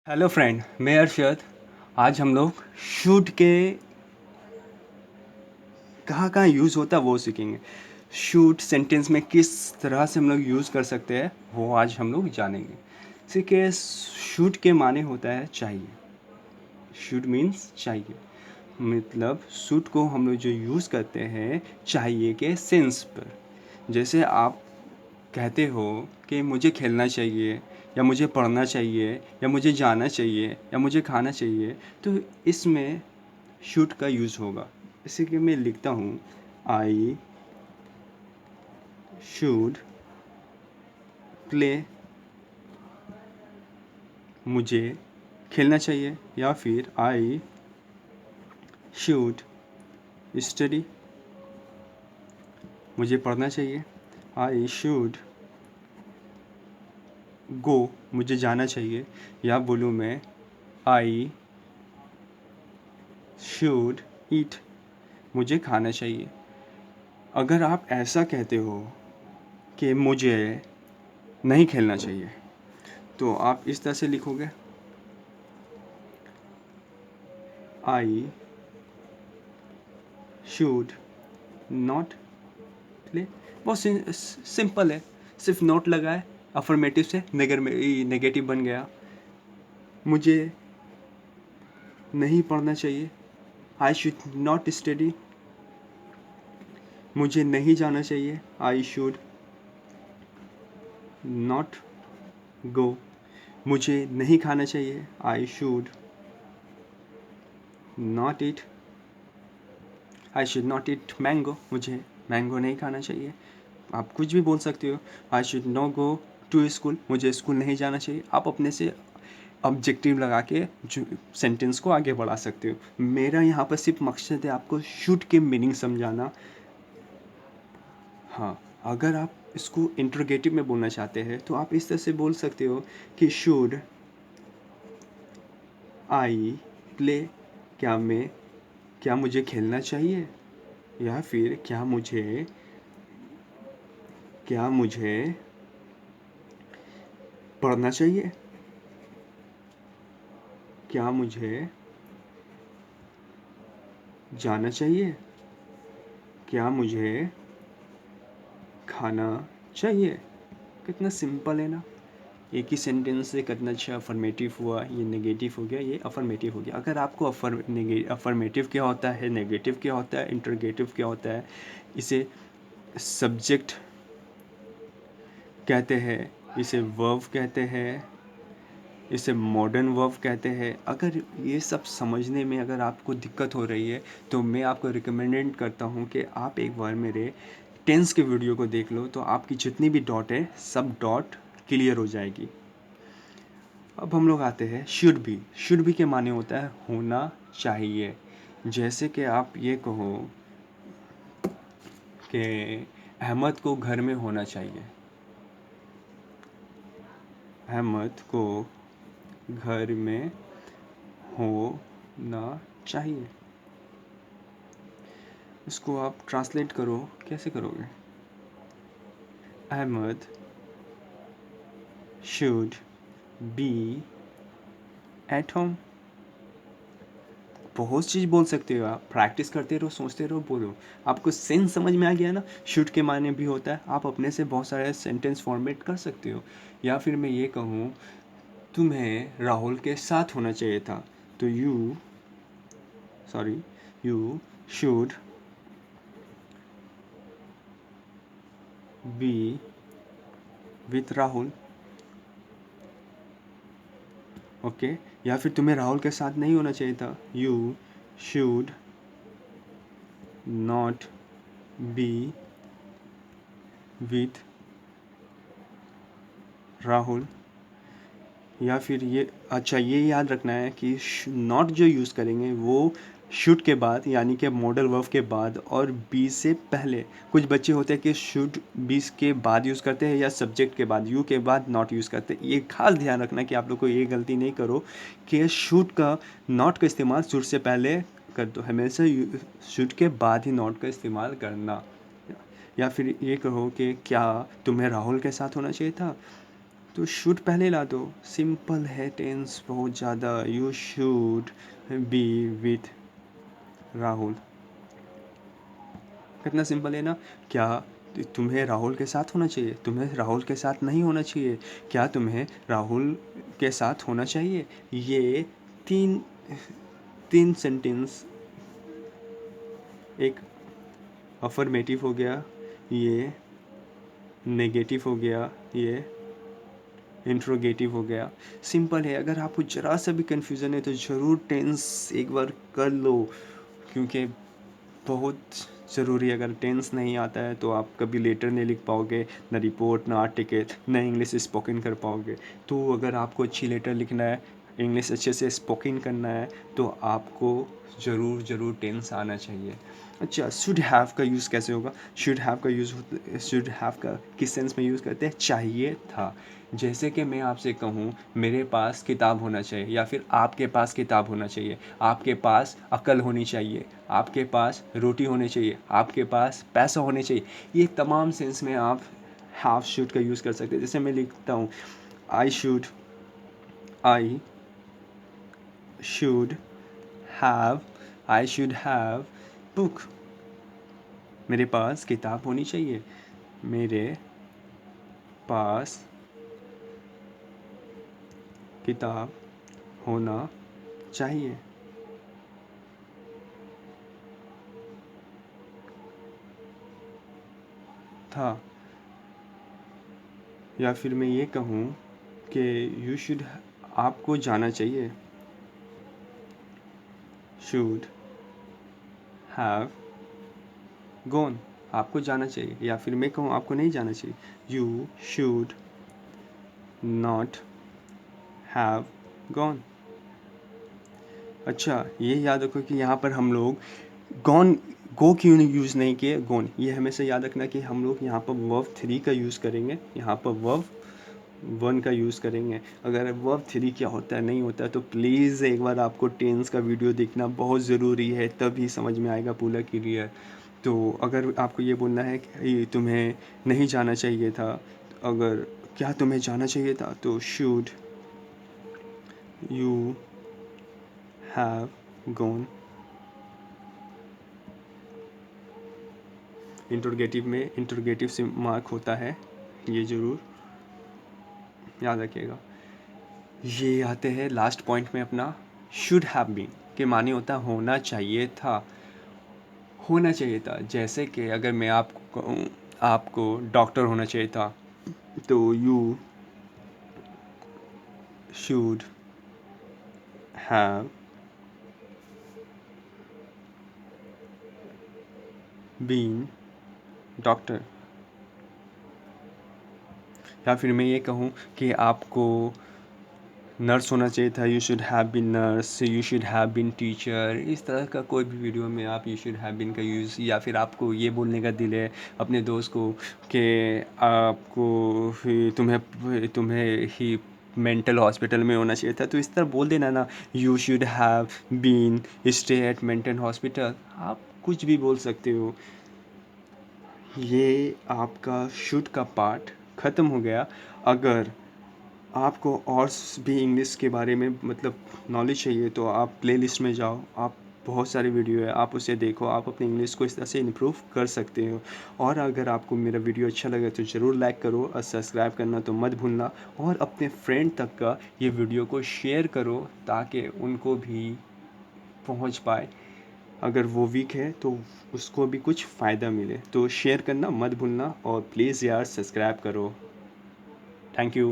Hello friend, मैं अरशद। आज हम लोग शूट के कहाँ कहाँ यूज़ होता है वो सीखेंगे। शूट सेंटेंस में किस तरह से हम लोग यूज़ कर सकते हैं वो आज हम लोग जानेंगे। सीखे शूट के माने होता है चाहिए। शूट मीन्स चाहिए, मतलब शूट को हम लोग जो यूज़ करते हैं चाहिए के सेंस पर। जैसे आप कहते हो कि मुझे खेलना चाहिए, या मुझे पढ़ना चाहिए, या मुझे जाना चाहिए, या मुझे खाना चाहिए, तो इसमें शुड का यूज़ होगा। इसी के मैं लिखता हूँ आई शुड प्ले, मुझे खेलना चाहिए, या फिर आई शुड स्टडी, मुझे पढ़ना चाहिए। आई शुड गो, मुझे जाना चाहिए, या बोलूँ मैं आई शुड ईट, मुझे खाना चाहिए। अगर आप ऐसा कहते हो कि मुझे नहीं खेलना चाहिए, तो आप इस तरह से लिखोगे आई शुड नॉट प्ले। बहुत सिंपल है, सिर्फ नोट लगाए, अफर्मेटिव से नेगेटिव बन गया। मुझे नहीं पढ़ना चाहिए, आई शुड नॉट स्टडी। मुझे नहीं जाना चाहिए, आई शुड नॉट गो। मुझे नहीं खाना चाहिए, I should not eat, I should not eat mango, मुझे मैंगो नहीं खाना चाहिए। आप कुछ भी बोल सकते हो। I should not go to school, मुझे स्कूल नहीं जाना चाहिए। आप अपने से ऑब्जेक्टिव लगा के जो सेंटेंस को आगे बढ़ा सकते हो। मेरा यहाँ पर सिर्फ मकसद है आपको शुड के मीनिंग समझाना। हाँ, अगर आप इसको इंट्रोगेटिव में बोलना चाहते हैं तो आप इस तरह से बोल सकते हो कि शुड आई प्ले, क्या मुझे खेलना चाहिए, या फिर क्या मुझे पढ़ना चाहिए, क्या मुझे जाना चाहिए, क्या मुझे खाना चाहिए। कितना सिंपल है ना। एक ही सेंटेंस से कितना अच्छा अफर्मेटिव हुआ। ये नेगेटिव हो गया, ये अफर्मेटिव हो गया। अगर आपको अफर्मेटिव क्या होता है, नेगेटिव क्या होता है, इंटरगेटिव क्या होता है, इसे सब्जेक्ट कहते हैं, इसे वर्ब कहते हैं, इसे मॉडर्न वर्ब कहते हैं। अगर ये सब समझने में अगर आपको दिक्कत हो रही है तो मैं आपको रिकमेंडेड करता हूँ कि आप एक बार मेरे टेंस के वीडियो को देख लो, तो आपकी जितनी भी डॉट है सब डॉट क्लियर हो जाएगी। अब हम लोग आते हैं शुड भी के माने होता है होना चाहिए। जैसे कि आप ये कहो कि अहमद को घर में होना चाहिए, अहमद को घर में होना चाहिए। इसको आप ट्रांसलेट करो, कैसे करोगे? Ahmad should be at home. बहुत चीज़ बोल सकते हो, आप प्रैक्टिस करते रहो, सोचते रहो, बोलो। आपको सेंस समझ में आ गया ना, शुड के माने भी होता है। आप अपने से बहुत सारे सेंटेंस फॉर्मेट कर सकते हो। या फिर मैं ये कहूँ तुम्हें राहुल के साथ होना चाहिए था, तो you should be with Rahul. Okay. या फिर तुम्हें राहुल के साथ नहीं होना चाहिए था, you should not be with Rahul. या फिर ये अच्छा, ये याद रखना है कि नॉट जो यूज़ करेंगे वो शुड के बाद, यानी कि मॉडल वर्ब के बाद और बी से पहले। कुछ बच्चे होते हैं कि शुड बी के बाद यूज़ करते हैं, या सब्जेक्ट के बाद, यू के बाद नॉट यूज़ करते हैं। ये खास ध्यान रखना कि आप लोग को ये गलती नहीं करो कि शुड का नॉट का इस्तेमाल शुड से पहले कर दो। हमेशा शुड के बाद ही नॉट का इस्तेमाल करना। या फिर ये कहो कि क्या तुम्हें राहुल के साथ होना चाहिए था, तो शुड पहले ला दो, सिंपल है टेंस बहुत ज़्यादा। You should be with Rahul, कितना सिंपल है ना। क्या तुम्हें राहुल के साथ होना चाहिए? तुम्हें राहुल के साथ नहीं होना चाहिए। क्या तुम्हें राहुल के साथ होना चाहिए? ये तीन तीन सेंटेंस, एक अफर्मेटिव हो गया, ये नेगेटिव हो गया, ये इंट्रोगेटिव हो गया। सिंपल है। अगर आपको ज़रा सा भी कन्फ्यूज़न है तो ज़रूर टेंस एक बार कर लो, क्योंकि बहुत ज़रूरी है। अगर टेंस नहीं आता है तो आप कभी लेटर नहीं लिख पाओगे, ना रिपोर्ट, ना आर्टिकल, ना इंग्लिश स्पोकन कर पाओगे। तो अगर आपको अच्छी लेटर लिखना है, इंग्लिश अच्छे से स्पोकन करना है, तो आपको ज़रूर टेंस आना चाहिए। अच्छा, शुड हैव का यूज़ कैसे होगा? शुड हैव का यूज़ शुड हैव का किस सेंस में यूज़ करते हैं? चाहिए था। जैसे कि मैं आपसे कहूँ मेरे पास किताब होना चाहिए, या फिर आपके पास किताब होना चाहिए, आपके पास अक्ल होनी चाहिए, आपके पास रोटी होनी चाहिए, आपके पास पैसा होने चाहिए। ये तमाम सेंस में आप हैव शुड का यूज़ कर सकते हैं। जैसे मैं लिखता हूँ I should should have I should have book, मेरे पास किताब होनी चाहिए, मेरे पास किताब होना चाहिए था। या फिर मैं ये कहूँ कि यू शुड, आपको जाना चाहिए, शुड हैव गॉन, आपको जाना चाहिए। या फिर मैं कहूँ आपको नहीं जाना चाहिए, you should not have gone. अच्छा, ये याद रखो कि यहाँ पर हम लोग गॉन, गो क्यों नहीं यूज़ नहीं किए, गॉन। ये हमेशा याद रखना कि हम लोग यहाँ पर वर्ब 3 का यूज़ करेंगे, यहाँ पर वर्ब 1 का यूज़ करेंगे। अगर वर्ब 3 क्या होता है नहीं होता है तो प्लीज़ एक बार आपको टेंस का वीडियो देखना बहुत ज़रूरी है, तभी समझ में आएगा पूरा क्लियर। तो अगर आपको ये बोलना है कि तुम्हें नहीं जाना चाहिए था, अगर क्या तुम्हें जाना चाहिए था, तो should you have gone. Interrogative में इंटरोगेटिव से मार्क होता है, ये ज़रूर याद रखिएगा। ये आते हैं लास्ट पॉइंट में अपना, शुड हैव बीन के माने होता होना चाहिए था, होना चाहिए था। जैसे कि अगर मैं आपको कहूँ आपको डॉक्टर होना चाहिए था, तो you should have been doctor. या फिर मैं ये कहूँ कि आपको नर्स होना चाहिए था, you should have been nurse, you should have been teacher. इस तरह का कोई भी वीडियो में आप यू शुड हैव बीन का यूज़, या फिर आपको ये बोलने का दिल है अपने दोस्त को कि आपको तुम्हें तुम्हें ही मेंटल हॉस्पिटल में होना चाहिए था, तो इस तरह बोल देना ना, you should have been stay at mental hospital. आप कुछ भी बोल सकते हो। ये आपका शुड का पार्ट ख़त्म हो गया। अगर आपको और भी इंग्लिश के बारे में मतलब नॉलेज चाहिए तो आप प्लेलिस्ट में जाओ, आप बहुत सारे वीडियो है, आप उसे देखो, आप अपनी इंग्लिश को इस तरह से इम्प्रूव कर सकते हो। और अगर आपको मेरा वीडियो अच्छा लगे तो ज़रूर लाइक करो, और सब्सक्राइब करना तो मत भूलना, और अपने फ्रेंड तक का ये वीडियो को शेयर करो ताकि उनको भी पहुंच पाए। अगर वो वीक है तो उसको भी कुछ फ़ायदा मिले, तो शेयर करना मत भूलना, और प्लीज़ यार सब्सक्राइब करो। Thank you.